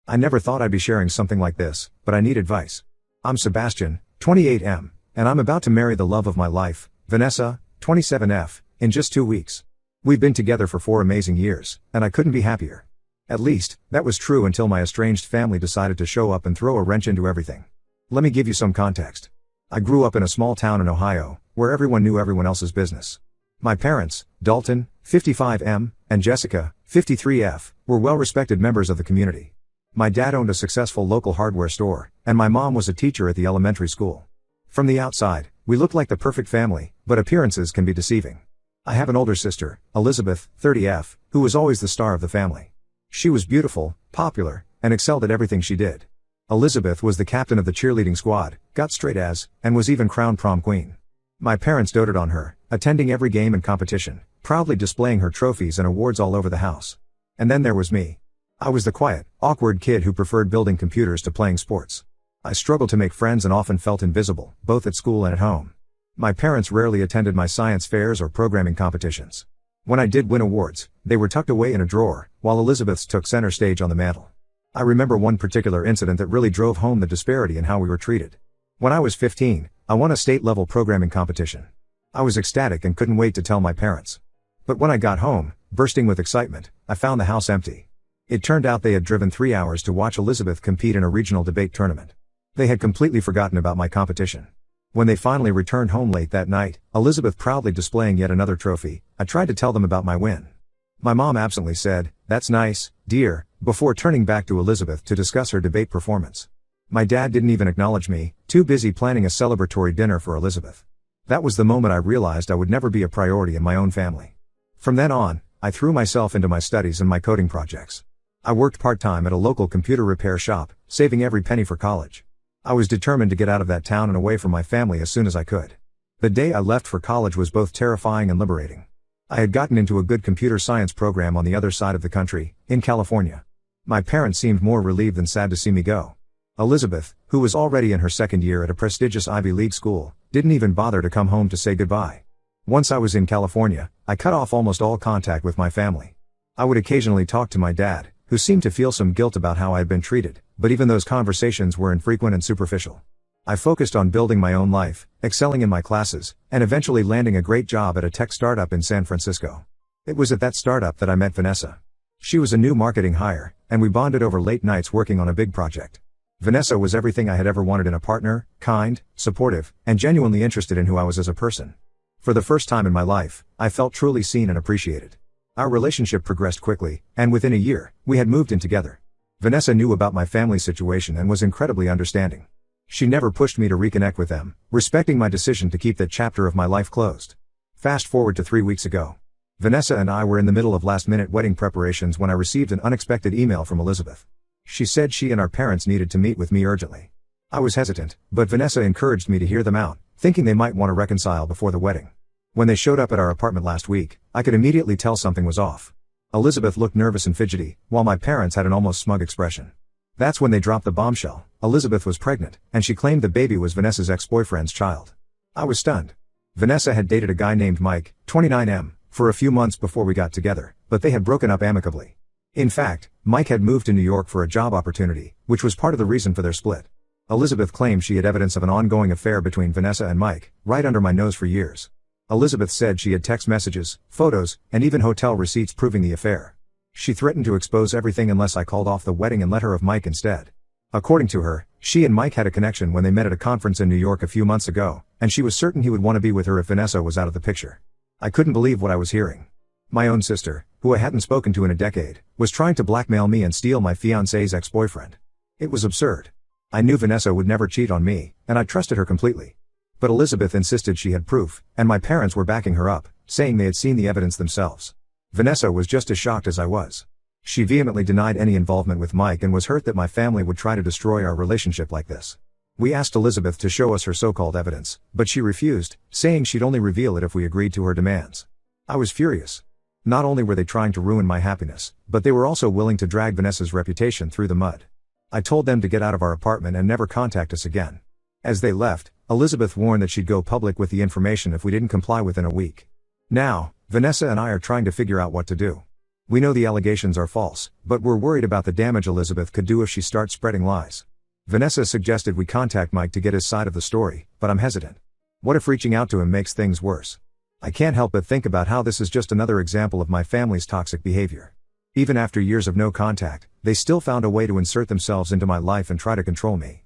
I never thought I'd be sharing something like this, but I need advice. I'm Sebastian, 28M, and I'm about to marry the love of my life, Vanessa, 27F, in just 2 weeks. We've been together for 4 amazing years, and I couldn't be happier. At least, that was true until my estranged family decided to show up and throw a wrench into everything. Let me give you some context. I grew up in a small town in Ohio, where everyone knew everyone else's business. My parents, Dalton, 55M, and Jessica, 53F, were well-respected members of the community. My dad owned a successful local hardware store, and my mom was a teacher at the elementary school. From the outside, we looked like the perfect family, but appearances can be deceiving. I have an older sister, Elizabeth, 30F, who was always the star of the family. She was beautiful, popular, and excelled at everything she did. Elizabeth was the captain of the cheerleading squad, got straight A's, and was even crowned prom queen. My parents doted on her, attending every game and competition, proudly displaying her trophies and awards all over the house. And then there was me. I was the quiet, awkward kid who preferred building computers to playing sports. I struggled to make friends and often felt invisible, both at school and at home. My parents rarely attended my science fairs or programming competitions. When I did win awards, they were tucked away in a drawer, while Elizabeth's took center stage on the mantle. I remember one particular incident that really drove home the disparity in how we were treated. When I was 15, I won a state-level programming competition. I was ecstatic and couldn't wait to tell my parents. But when I got home, bursting with excitement, I found the house empty. It turned out they had driven 3 hours to watch Elizabeth compete in a regional debate tournament. They had completely forgotten about my competition. When they finally returned home late that night, Elizabeth proudly displaying yet another trophy, I tried to tell them about my win. My mom absently said, "That's nice, dear," before turning back to Elizabeth to discuss her debate performance. My dad didn't even acknowledge me, too busy planning a celebratory dinner for Elizabeth. That was the moment I realized I would never be a priority in my own family. From then on, I threw myself into my studies and my coding projects. I worked part-time at a local computer repair shop, saving every penny for college. I was determined to get out of that town and away from my family as soon as I could. The day I left for college was both terrifying and liberating. I had gotten into a good computer science program on the other side of the country, in California. My parents seemed more relieved than sad to see me go. Elizabeth, who was already in her second year at a prestigious Ivy League school, didn't even bother to come home to say goodbye. Once I was in California, I cut off almost all contact with my family. I would occasionally talk to my dad, who seemed to feel some guilt about how I had been treated, but even those conversations were infrequent and superficial. I focused on building my own life, excelling in my classes, and eventually landing a great job at a tech startup in San Francisco. It was at that startup that I met Vanessa. She was a new marketing hire, and we bonded over late nights working on a big project. Vanessa was everything I had ever wanted in a partner: kind, supportive, and genuinely interested in who I was as a person. For the first time in my life, I felt truly seen and appreciated. Our relationship progressed quickly, and within a year, we had moved in together. Vanessa knew about my family situation and was incredibly understanding. She never pushed me to reconnect with them, respecting my decision to keep that chapter of my life closed. Fast forward to 3 weeks ago. Vanessa and I were in the middle of last-minute wedding preparations when I received an unexpected email from Elizabeth. She said she and our parents needed to meet with me urgently. I was hesitant, but Vanessa encouraged me to hear them out, thinking they might want to reconcile before the wedding. When they showed up at our apartment last week, I could immediately tell something was off. Elizabeth looked nervous and fidgety, while my parents had an almost smug expression. That's when they dropped the bombshell. Elizabeth was pregnant, and she claimed the baby was Vanessa's ex-boyfriend's child. I was stunned. Vanessa had dated a guy named Mike, 29M, for a few months before we got together, but they had broken up amicably. In fact, Mike had moved to New York for a job opportunity, which was part of the reason for their split. Elizabeth claimed she had evidence of an ongoing affair between Vanessa and Mike, right under my nose for years. Elizabeth said she had text messages, photos, and even hotel receipts proving the affair. She threatened to expose everything unless I called off the wedding and let her have Mike instead. According to her, she and Mike had a connection when they met at a conference in New York a few months ago, and she was certain he would want to be with her if Vanessa was out of the picture. I couldn't believe what I was hearing. My own sister, who I hadn't spoken to in a decade, was trying to blackmail me and steal my fiancé's ex-boyfriend. It was absurd. I knew Vanessa would never cheat on me, and I trusted her completely. But Elizabeth insisted she had proof, and my parents were backing her up, saying they had seen the evidence themselves. Vanessa was just as shocked as I was. She vehemently denied any involvement with Mike and was hurt that my family would try to destroy our relationship like this. We asked Elizabeth to show us her so-called evidence, but she refused, saying she'd only reveal it if we agreed to her demands. I was furious. Not only were they trying to ruin my happiness, but they were also willing to drag Vanessa's reputation through the mud. I told them to get out of our apartment and never contact us again. As they left, Elizabeth warned that she'd go public with the information if we didn't comply within a week. Now, Vanessa and I are trying to figure out what to do. We know the allegations are false, but we're worried about the damage Elizabeth could do if she starts spreading lies. Vanessa suggested we contact Mike to get his side of the story, but I'm hesitant. What if reaching out to him makes things worse? I can't help but think about how this is just another example of my family's toxic behavior. Even after years of no contact, they still found a way to insert themselves into my life and try to control me.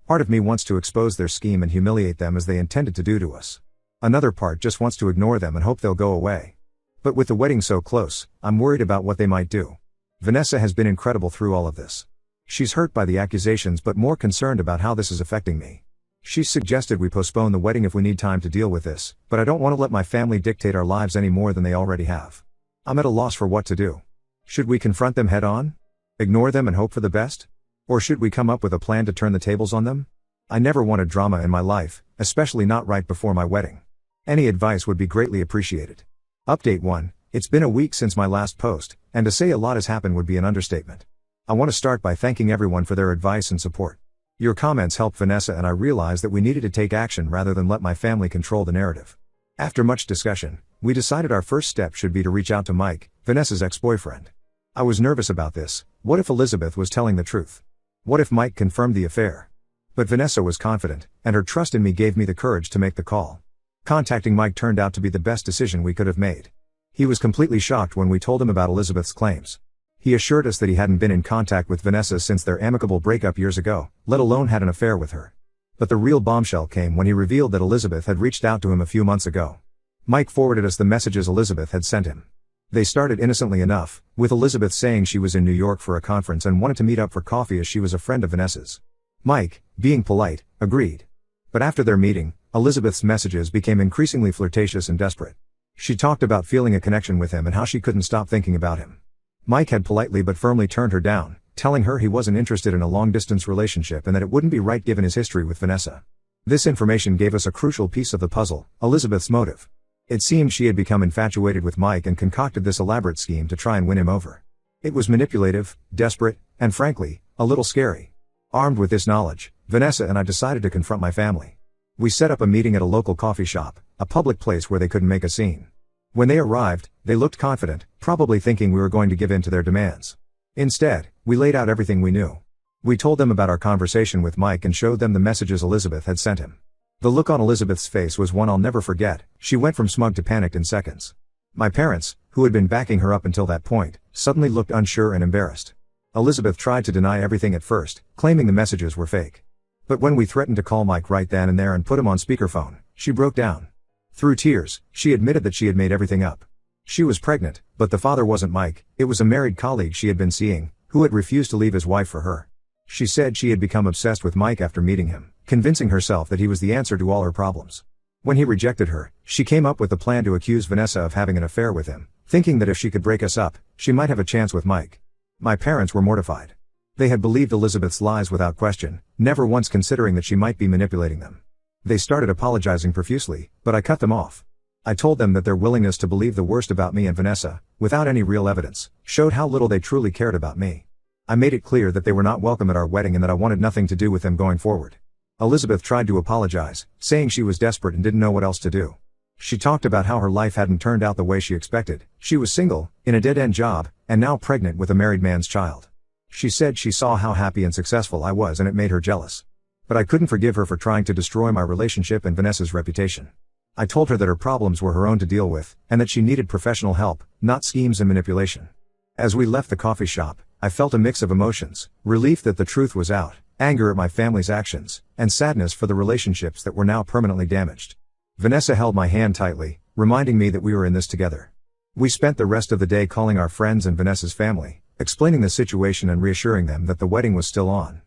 Part of me wants to expose their scheme and humiliate them as they intended to do to us. Another part just wants to ignore them and hope they'll go away. But with the wedding so close, I'm worried about what they might do. Vanessa has been incredible through all of this. She's hurt by the accusations but more concerned about how this is affecting me. She's suggested we postpone the wedding if we need time to deal with this, but I don't want to let my family dictate our lives any more than they already have. I'm at a loss for what to do. Should we confront them head on? Ignore them and hope for the best? Or should we come up with a plan to turn the tables on them? I never wanted drama in my life, especially not right before my wedding. Any advice would be greatly appreciated. Update 1. It's been a week since my last post, and to say a lot has happened would be an understatement. I want to start by thanking everyone for their advice and support. Your comments helped Vanessa and I realize that we needed to take action rather than let my family control the narrative. After much discussion, we decided our first step should be to reach out to Mike, Vanessa's ex-boyfriend. I was nervous about this. What if Elizabeth was telling the truth? What if Mike confirmed the affair? But Vanessa was confident, and her trust in me gave me the courage to make the call. Contacting Mike turned out to be the best decision we could have made. He was completely shocked when we told him about Elizabeth's claims. He assured us that he hadn't been in contact with Vanessa since their amicable breakup years ago, let alone had an affair with her. But the real bombshell came when he revealed that Elizabeth had reached out to him a few months ago. Mike forwarded us the messages Elizabeth had sent him. They started innocently enough, with Elizabeth saying she was in New York for a conference and wanted to meet up for coffee as she was a friend of Vanessa's. Mike, being polite, agreed. But after their meeting, Elizabeth's messages became increasingly flirtatious and desperate. She talked about feeling a connection with him and how she couldn't stop thinking about him. Mike had politely but firmly turned her down, telling her he wasn't interested in a long-distance relationship and that it wouldn't be right given his history with Vanessa. This information gave us a crucial piece of the puzzle, Elizabeth's motive. It seemed she had become infatuated with Mike and concocted this elaborate scheme to try and win him over. It was manipulative, desperate, and frankly, a little scary. Armed with this knowledge, Vanessa and I decided to confront my family. We set up a meeting at a local coffee shop, a public place where they couldn't make a scene. When they arrived, they looked confident, probably thinking we were going to give in to their demands. Instead, we laid out everything we knew. We told them about our conversation with Mike and showed them the messages Elizabeth had sent him. The look on Elizabeth's face was one I'll never forget. She went from smug to panicked in seconds. My parents, who had been backing her up until that point, suddenly looked unsure and embarrassed. Elizabeth tried to deny everything at first, claiming the messages were fake. But when we threatened to call Mike right then and there and put him on speakerphone, she broke down. Through tears, she admitted that she had made everything up. She was pregnant, but the father wasn't Mike, it was a married colleague she had been seeing, who had refused to leave his wife for her. She said she had become obsessed with Mike after meeting him, convincing herself that he was the answer to all her problems. When he rejected her, she came up with the plan to accuse Vanessa of having an affair with him, thinking that if she could break us up, she might have a chance with Mike. My parents were mortified. They had believed Elizabeth's lies without question, never once considering that she might be manipulating them. They started apologizing profusely, but I cut them off. I told them that their willingness to believe the worst about me and Vanessa, without any real evidence, showed how little they truly cared about me. I made it clear that they were not welcome at our wedding and that I wanted nothing to do with them going forward. Elizabeth tried to apologize, saying she was desperate and didn't know what else to do. She talked about how her life hadn't turned out the way she expected. She was single, in a dead-end job, and now pregnant with a married man's child. She said she saw how happy and successful I was and it made her jealous. But I couldn't forgive her for trying to destroy my relationship and Vanessa's reputation. I told her that her problems were her own to deal with, and that she needed professional help, not schemes and manipulation. As we left the coffee shop, I felt a mix of emotions, relief that the truth was out, anger at my family's actions, and sadness for the relationships that were now permanently damaged. Vanessa held my hand tightly, reminding me that we were in this together. We spent the rest of the day calling our friends and Vanessa's family, explaining the situation and reassuring them that the wedding was still on.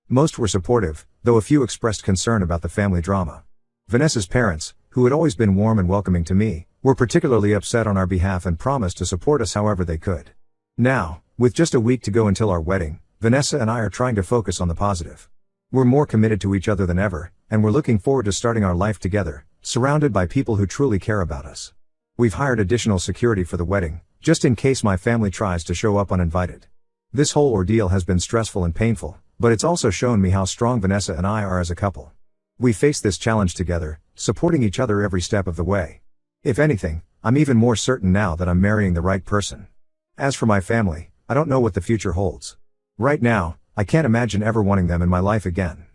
Most were supportive, though a few expressed concern about the family drama. Vanessa's parents, who had always been warm and welcoming to me, were particularly upset on our behalf and promised to support us however they could. Now, with just a week to go until our wedding, Vanessa and I are trying to focus on the positive. We're more committed to each other than ever, and we're looking forward to starting our life together, surrounded by people who truly care about us. We've hired additional security for the wedding, just in case my family tries to show up uninvited. This whole ordeal has been stressful and painful, but it's also shown me how strong Vanessa and I are as a couple. We face this challenge together, supporting each other every step of the way. If anything, I'm even more certain now that I'm marrying the right person. As for my family, I don't know what the future holds. Right now, I can't imagine ever wanting them in my life again.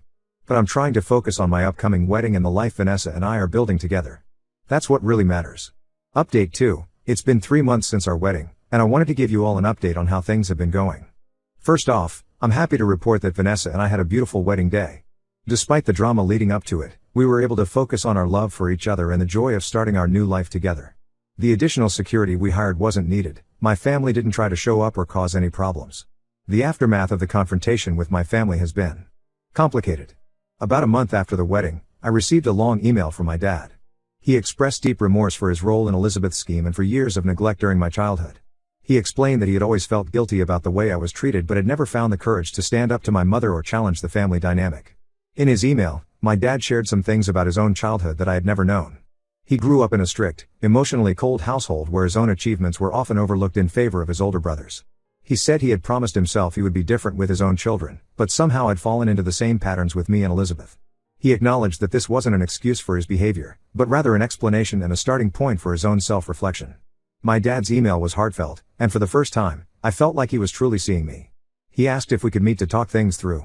But I'm trying to focus on my upcoming wedding and the life Vanessa and I are building together. That's what really matters. Update 2. It's been 3 months since our wedding, and I wanted to give you all an update on how things have been going. First off, I'm happy to report that Vanessa and I had a beautiful wedding day. Despite the drama leading up to it, we were able to focus on our love for each other and the joy of starting our new life together. The additional security we hired wasn't needed. My family didn't try to show up or cause any problems. The aftermath of the confrontation with my family has been complicated. About a month after the wedding, I received a long email from my dad. He expressed deep remorse for his role in Elizabeth's scheme and for years of neglect during my childhood. He explained that he had always felt guilty about the way I was treated but had never found the courage to stand up to my mother or challenge the family dynamic. In his email, my dad shared some things about his own childhood that I had never known. He grew up in a strict, emotionally cold household where his own achievements were often overlooked in favor of his older brothers. He said he had promised himself he would be different with his own children, but somehow had fallen into the same patterns with me and Elizabeth. He acknowledged that this wasn't an excuse for his behavior, but rather an explanation and a starting point for his own self-reflection. My dad's email was heartfelt, and for the first time, I felt like he was truly seeing me. He asked if we could meet to talk things through.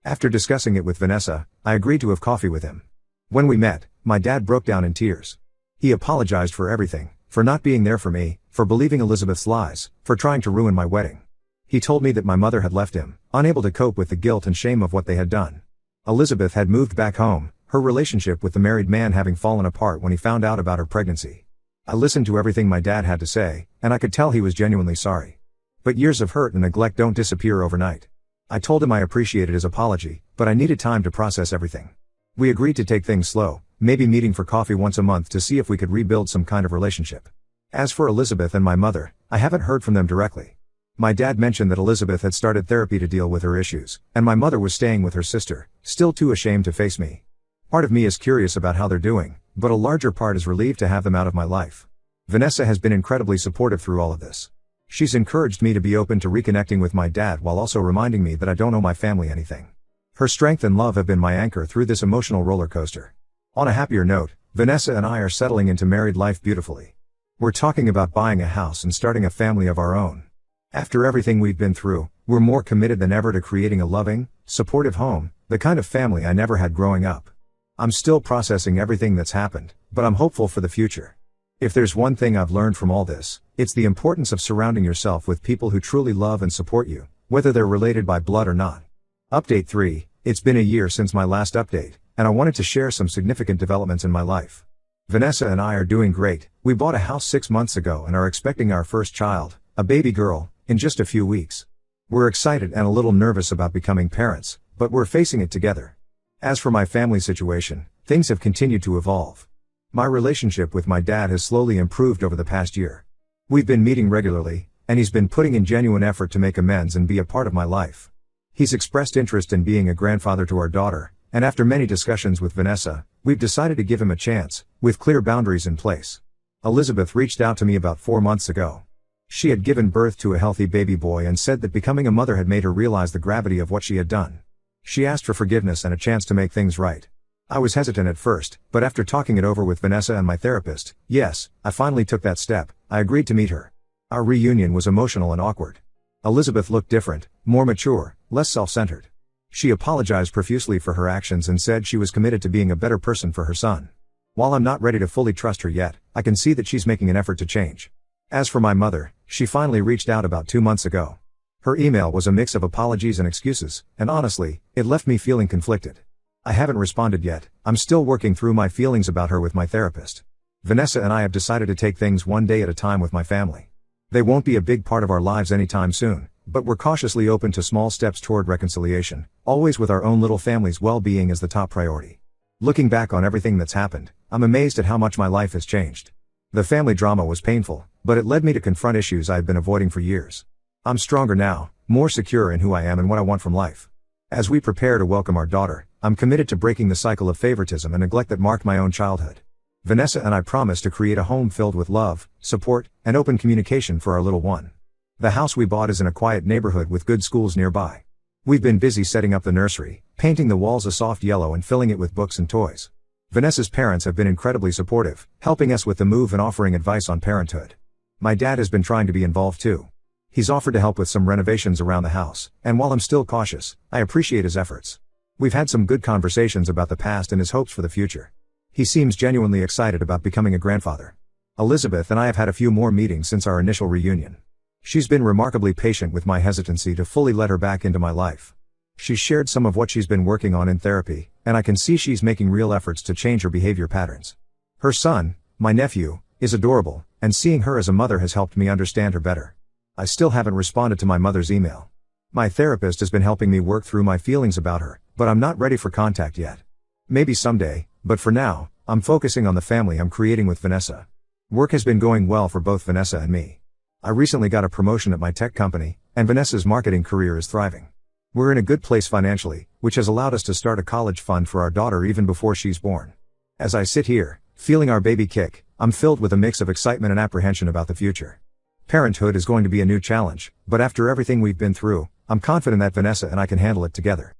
After discussing it with Vanessa, I agreed to have coffee with him. When we met, my dad broke down in tears. He apologized for everything, for not being there for me, for believing Elizabeth's lies, for trying to ruin my wedding. He told me that my mother had left him, unable to cope with the guilt and shame of what they had done. Elizabeth had moved back home, her relationship with the married man having fallen apart when he found out about her pregnancy. I listened to everything my dad had to say, and I could tell he was genuinely sorry. But years of hurt and neglect don't disappear overnight. I told him I appreciated his apology, but I needed time to process everything. We agreed to take things slow, maybe meeting for coffee once a month to see if we could rebuild some kind of relationship. As for Elizabeth and my mother, I haven't heard from them directly. My dad mentioned that Elizabeth had started therapy to deal with her issues, and my mother was staying with her sister, still too ashamed to face me. Part of me is curious about how they're doing, but a larger part is relieved to have them out of my life. Vanessa has been incredibly supportive through all of this. She's encouraged me to be open to reconnecting with my dad while also reminding me that I don't owe my family anything. Her strength and love have been my anchor through this emotional roller coaster. On a happier note, Vanessa and I are settling into married life beautifully. We're talking about buying a house and starting a family of our own. After everything we've been through, we're more committed than ever to creating a loving, supportive home, the kind of family I never had growing up. I'm still processing everything that's happened, but I'm hopeful for the future. If there's one thing I've learned from all this, it's the importance of surrounding yourself with people who truly love and support you, whether they're related by blood or not. Update 3. It's been a year since my last update, and I wanted to share some significant developments in my life. Vanessa and I are doing great. We bought a house 6 months ago and are expecting our first child, a baby girl, in just a few weeks. We're excited and a little nervous about becoming parents, but we're facing it together. As for my family situation, things have continued to evolve. My relationship with my dad has slowly improved over the past year. We've been meeting regularly, and he's been putting in genuine effort to make amends and be a part of my life. He's expressed interest in being a grandfather to our daughter, and after many discussions with Vanessa, we've decided to give him a chance, with clear boundaries in place. Elizabeth reached out to me about 4 months ago. She had given birth to a healthy baby boy and said that becoming a mother had made her realize the gravity of what she had done. She asked for forgiveness and a chance to make things right. I was hesitant at first, but after talking it over with Vanessa and my therapist, yes, I finally took that step. I agreed to meet her. Our reunion was emotional and awkward. Elizabeth looked different, more mature, less self-centered. She apologized profusely for her actions and said she was committed to being a better person for her son. While I'm not ready to fully trust her yet, I can see that she's making an effort to change. As for my mother, she finally reached out about 2 months ago. Her email was a mix of apologies and excuses, and honestly, it left me feeling conflicted. I haven't responded yet. I'm still working through my feelings about her with my therapist. Vanessa and I have decided to take things one day at a time with my family. They won't be a big part of our lives anytime soon, but we're cautiously open to small steps toward reconciliation, always with our own little family's well-being as the top priority. Looking back on everything that's happened, I'm amazed at how much my life has changed. The family drama was painful, but it led me to confront issues I had been avoiding for years. I'm stronger now, more secure in who I am and what I want from life. As we prepare to welcome our daughter, I'm committed to breaking the cycle of favoritism and neglect that marked my own childhood. Vanessa and I promise to create a home filled with love, support, and open communication for our little one. The house we bought is in a quiet neighborhood with good schools nearby. We've been busy setting up the nursery, painting the walls a soft yellow and filling it with books and toys. Vanessa's parents have been incredibly supportive, helping us with the move and offering advice on parenthood. My dad has been trying to be involved too. He's offered to help with some renovations around the house, and while I'm still cautious, I appreciate his efforts. We've had some good conversations about the past and his hopes for the future. He seems genuinely excited about becoming a grandfather. Elizabeth and I have had a few more meetings since our initial reunion. She's been remarkably patient with my hesitancy to fully let her back into my life. She's shared some of what she's been working on in therapy, and I can see she's making real efforts to change her behavior patterns. Her son, my nephew, is adorable, and seeing her as a mother has helped me understand her better. I still haven't responded to my mother's email. My therapist has been helping me work through my feelings about her, but I'm not ready for contact yet. Maybe someday, but for now, I'm focusing on the family I'm creating with Vanessa. Work has been going well for both Vanessa and me. I recently got a promotion at my tech company, and Vanessa's marketing career is thriving. We're in a good place financially, which has allowed us to start a college fund for our daughter even before she's born. As I sit here, feeling our baby kick, I'm filled with a mix of excitement and apprehension about the future. Parenthood is going to be a new challenge, but after everything we've been through, I'm confident that Vanessa and I can handle it together.